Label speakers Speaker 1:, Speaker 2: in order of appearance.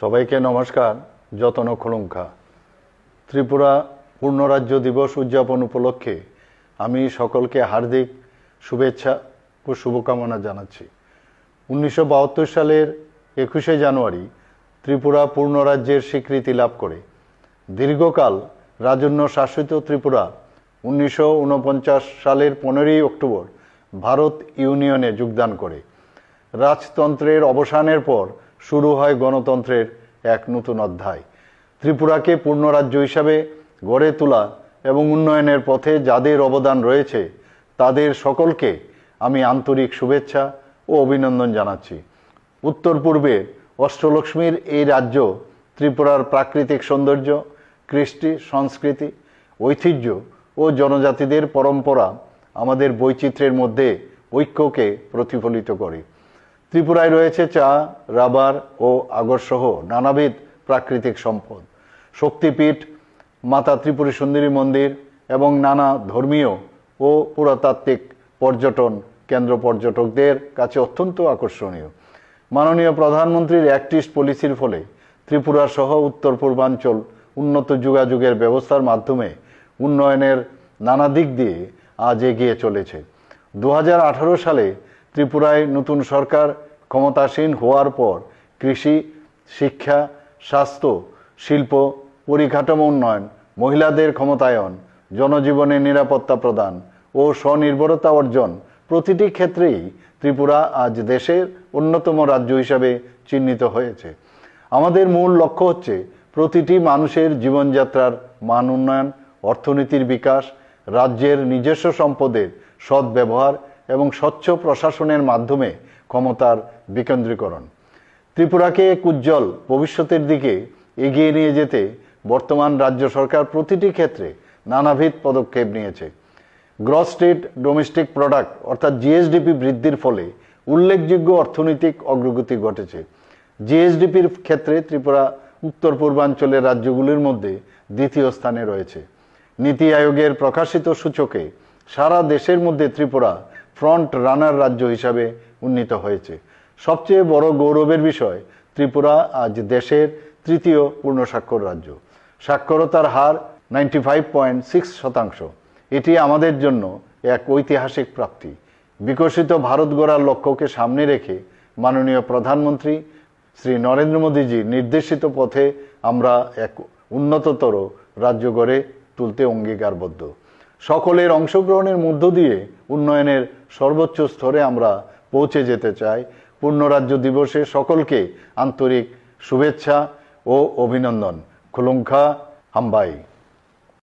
Speaker 1: সবাইকে নমস্কার। যতন খোলঙ্কা। ত্রিপুরা পূর্ণরাজ্য দিবস উদযাপন উপলক্ষে আমি সকলকে হার্দিক শুভেচ্ছা ও শুভকামনা জানাচ্ছি। 1972 সালের 21শে জানুয়ারি ত্রিপুরা পূর্ণরাজ্যের স্বীকৃতি লাভ করে দীর্ঘকাল রাজন্য শাসিত ত্রিপুরা 1949 সালের 15ই অক্টোবর ভারত ইউনিয়নে যোগদান করে। রাজতন্ত্রের অবসানের পর শুরু হয় গণতন্ত্রের এক নতুন অধ্যায়। ত্রিপুরাকে পূর্ণরাজ্য হিসাবে গড়ে তোলা এবং উন্নয়নের পথে যাদের অবদান রয়েছে তাদের সকলকে আমি আন্তরিক শুভেচ্ছা ও অভিনন্দন জানাচ্ছি। উত্তর পূর্বে অষ্টলক্ষ্মীর এই রাজ্য ত্রিপুরার প্রাকৃতিক সৌন্দর্য, কৃষ্টি, সংস্কৃতি, ঐতিহ্য ও জনজাতিদের পরম্পরা আমাদের বৈচিত্র্যের মধ্যে ঐক্যকে প্রতিফলিত করে। ত্রিপুরায় রয়েছে চা, রাবার ও আগরসহ নানাবিধ প্রাকৃতিক সম্পদ, শক্তিপীঠ, মাতা ত্রিপুরী সুন্দরী মন্দির এবং নানা ধর্মীয় ও পুরাতাত্ত্বিক পর্যটন কেন্দ্র পর্যটকদের কাছে অত্যন্ত আকর্ষণীয়। মাননীয় প্রধানমন্ত্রীর অ্যাক্ট ইস্ট পলিসির ফলে ত্রিপুরা সহ উত্তর পূর্বাঞ্চল উন্নত যোগাযোগের ব্যবস্থার মাধ্যমে উন্নয়নের নানা দিক দিয়ে আজ এগিয়ে চলেছে। 2018 সালে ত্রিপুরায় নতুন সরকার ক্ষমতাসীন হওয়ার পর কৃষি, শিক্ষা, স্বাস্থ্য, শিল্প, পরিকাঠামো উন্নয়ন, মহিলাদের ক্ষমতায়ন, জনজীবনে নিরাপত্তা প্রদান ও স্বনির্ভরতা অর্জন প্রতিটি ক্ষেত্রেই ত্রিপুরা আজ দেশের অন্যতম রাজ্য হিসাবে চিহ্নিত হয়েছে। আমাদের মূল লক্ষ্য হচ্ছে প্রতিটি মানুষের জীবনযাত্রার মান উন্নয়ন, অর্থনীতির বিকাশ, রাজ্যের নিজস্ব সম্পদের সদ্ব্যবহার এবং স্বচ্ছ প্রশাসনের মাধ্যমে ক্ষমতার বিকেন্দ্রীকরণ। ত্রিপুরাকে এক উজ্জ্বল ভবিষ্যতের দিকে এগিয়ে নিয়ে যেতে বর্তমান রাজ্য সরকার প্রতিটি ক্ষেত্রে নানাবিধ পদক্ষেপ নিয়েছে। গ্রস স্টেট ডোমেস্টিক প্রোডাক্ট অর্থাৎ জিএসডিপি বৃদ্ধির ফলে উল্লেখযোগ্য অর্থনৈতিক অগ্রগতি ঘটেছে। জিএসডিপির ক্ষেত্রে ত্রিপুরা উত্তর পূর্বাঞ্চলের রাজ্যগুলির মধ্যে দ্বিতীয় স্থানে রয়েছে। নীতি আয়োগের প্রকাশিত সূচকে সারা দেশের মধ্যে ত্রিপুরা ফ্রন্ট রানার রাজ্য হিসাবে উন্নীত হয়েছে। সবচেয়ে বড় গৌরবের বিষয়, ত্রিপুরা আজ দেশের তৃতীয় পূর্ণ স্বাক্ষর রাজ্য। সাক্ষরতার হার 95.6%। এটি আমাদের জন্য এক ঐতিহাসিক প্রাপ্তি। বিকশিত ভারত গড়ার লক্ষ্যকে সামনে রেখে মাননীয় প্রধানমন্ত্রী শ্রী নরেন্দ্র মোদীজির নির্দেশিত পথে আমরা এক উন্নততর রাজ্য গড়ে তুলতে অঙ্গীকারবদ্ধ। সকলের অংশগ্রহণের মধ্য দিয়ে উন্নয়নের সর্বোচ্চ স্তরে আমরা পৌঁছে যেতে চাই। পূর্ণরাজ্য দিবসে সকলকে আন্তরিক শুভেচ্ছা ও অভিনন্দন। খোলঙ্কা হামবাই।